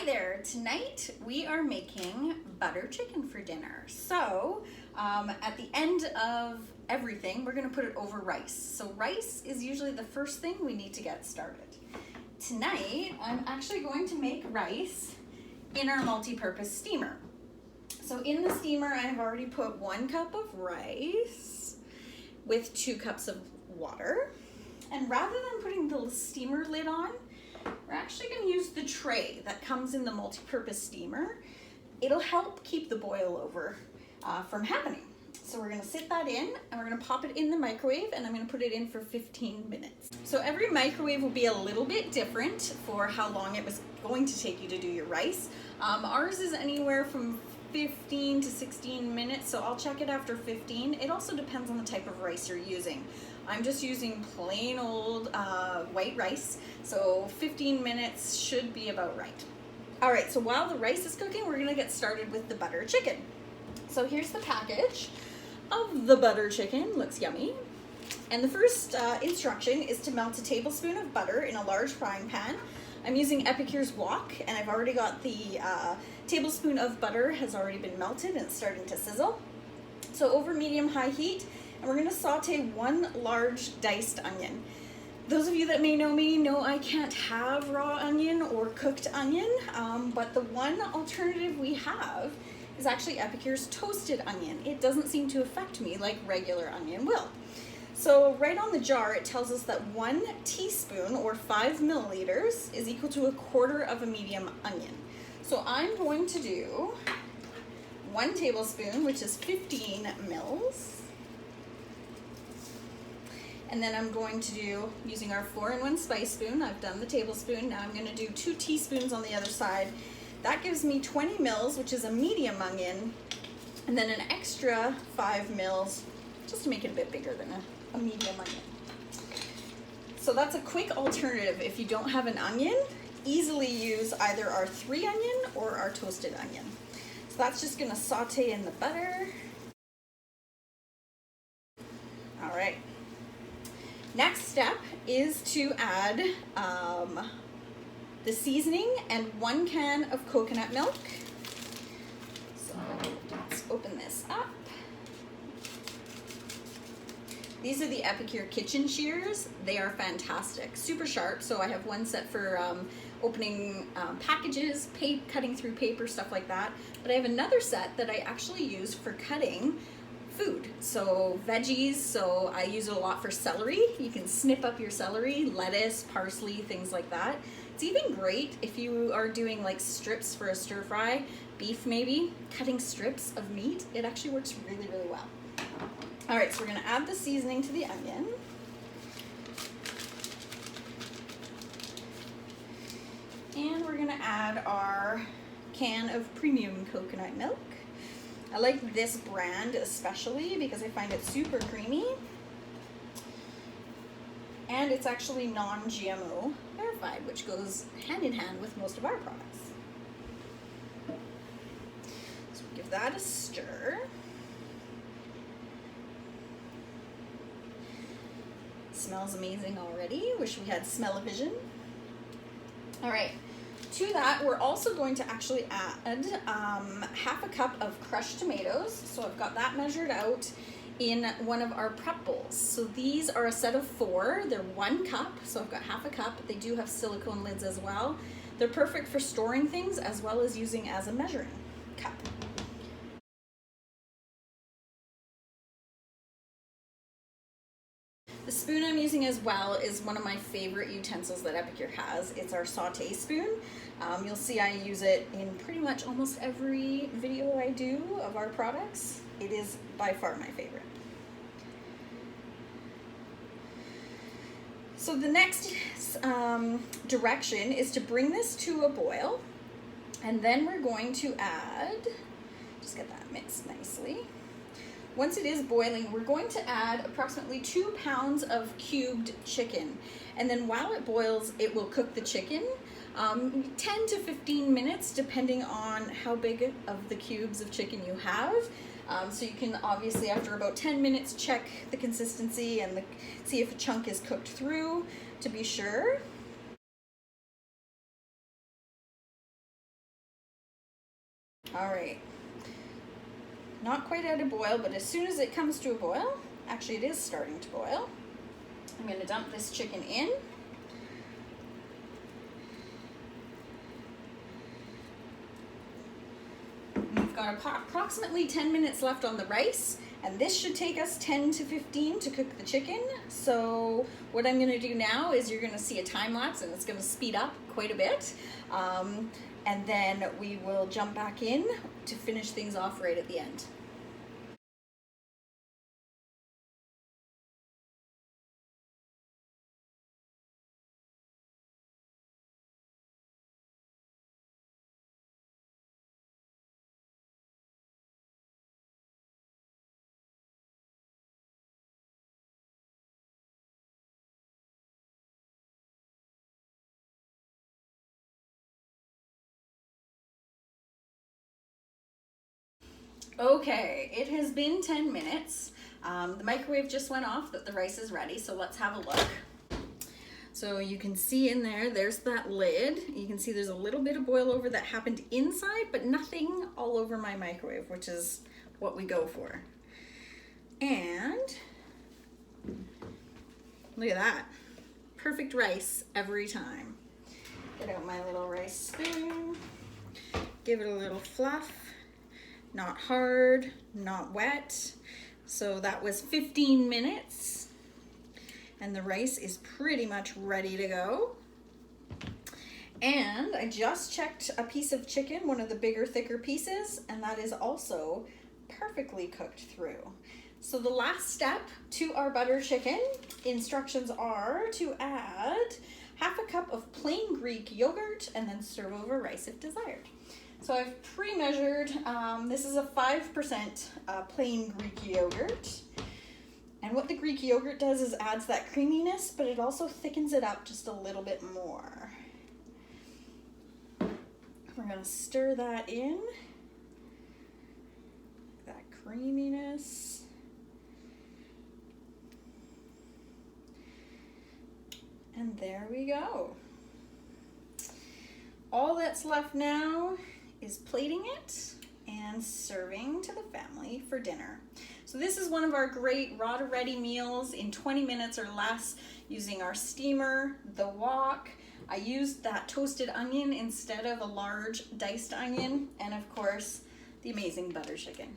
Hi there, tonight we are making butter chicken for dinner. So at the end of everything, we're gonna put it over rice. So rice is usually the first thing we need to get started. Tonight, I'm actually going to make rice in our multi-purpose steamer. So in the steamer, I've already put 1 cup of rice with 2 cups of water. And rather than putting the steamer lid on, we're actually going to use the tray that comes in the multi-purpose steamer. It'll help keep the boil over from happening. So we're going to sit that in and we're going to pop it in the microwave, and I'm going to put it in for 15 minutes. So every microwave will be a little bit different for how long it was going to take you to do your rice. Ours is anywhere from 15 to 16 minutes, so I'll check it after 15. It also depends on the type of rice you're using. I'm just using plain old white rice, so 15 minutes should be about right. All right, so while the rice is cooking, we're gonna get started with the butter chicken. So here's the package of the butter chicken. Looks yummy. And the first instruction is to melt a tablespoon of butter in a large frying pan. I'm using Epicure's wok, and I've already got the tablespoon of butter has already been melted and it's starting to sizzle. So over medium-high heat, and we're gonna saute 1 large diced onion. Those of you that may know me know I can't have raw onion or cooked onion, but the one alternative we have is actually Epicure's toasted onion. It doesn't seem to affect me like regular onion will. So right on the jar, it tells us that 1 teaspoon or 5 milliliters is equal to 1/4 of a medium onion. So I'm going to do 1 tablespoon, which is 15 mils. And then I'm going to do, using our 4-in-1 spice spoon, I've done the tablespoon, now I'm gonna do 2 teaspoons on the other side. That gives me 20 mils, which is a medium onion, and then an extra 5 mils, just to make it a bit bigger than a medium onion. So that's a quick alternative if you don't have an onion. Easily use either our 3-onion or our toasted onion. So that's just gonna saute in the butter. All right. Next step is to add the seasoning and 1 can of coconut milk. So let's open this up. These are the Epicure kitchen shears. They are fantastic, super sharp. So I have one set for opening packages, cutting through paper, stuff like that. But I have another set that I actually use for cutting food. So veggies, so I use it a lot for celery. You can snip up your celery, lettuce, parsley, things like that. It's even great if you are doing like strips for a stir fry, beef maybe, cutting strips of meat. It actually works really, really well. All right, so we're gonna add the seasoning to the onion. And we're gonna add our can of premium coconut milk. I like this brand especially because I find it super creamy. And it's actually non-GMO verified, which goes hand in hand with most of our products. So give that a stir. Smells amazing already. Wish we had smell-o-vision. All right, to that, we're also going to actually add 1/2 cup of crushed tomatoes. So I've got that measured out in one of our prep bowls. So these are a set of 4. They're 1 cup, so I've got 1/2 cup. They do have silicone lids as well. They're perfect for storing things as well as using as a measuring cup. The spoon I'm using as well is one of my favorite utensils that Epicure has. It's our saute spoon. You'll see I use it in pretty much almost every video I do of our products. It is by far my favorite. So the next direction is to bring this to a boil, and then we're going to add, just get that mixed nicely. Once it is boiling, we're going to add approximately 2 pounds of cubed chicken. And then while it boils, it will cook the chicken 10 to 15 minutes, depending on how big of the cubes of chicken you have. So you can obviously, after about 10 minutes, check the consistency and see if a chunk is cooked through to be sure. All right. Not quite at a boil, but as soon as it comes to a boil, actually it is starting to boil, I'm going to dump this chicken in. We've got approximately 10 minutes left on the rice, and this should take us 10 to 15 to cook the chicken. So what I'm going to do now is you're going to see a time lapse, and it's going to speed up quite a bit. And then we will jump back in to finish things off right at the end. Okay, it has been 10 minutes. The microwave just went off, that the rice is ready, so let's have a look. So you can see in there, there's that lid. You can see there's a little bit of boil over that happened inside, but nothing all over my microwave, which is what we go for. And look at that. Perfect rice every time. Get out my little rice spoon, give it a little fluff. Not hard, not wet. So that was 15 minutes. And the rice is pretty much ready to go. And I just checked a piece of chicken, one of the bigger, thicker pieces, and that is also perfectly cooked through. So the last step to our butter chicken, instructions are to add half a cup of plain Greek yogurt and then serve over rice if desired. So I've pre-measured, this is a 5% plain Greek yogurt. And what the Greek yogurt does is adds that creaminess, but it also thickens it up just a little bit more. We're gonna stir that in, that creaminess. And there we go. All that's left now is plating it and serving to the family for dinner. So this is one of our great raw to ready meals in 20 minutes or less using our steamer, the wok. I used that toasted onion instead of a large diced onion, and of course, the amazing butter chicken.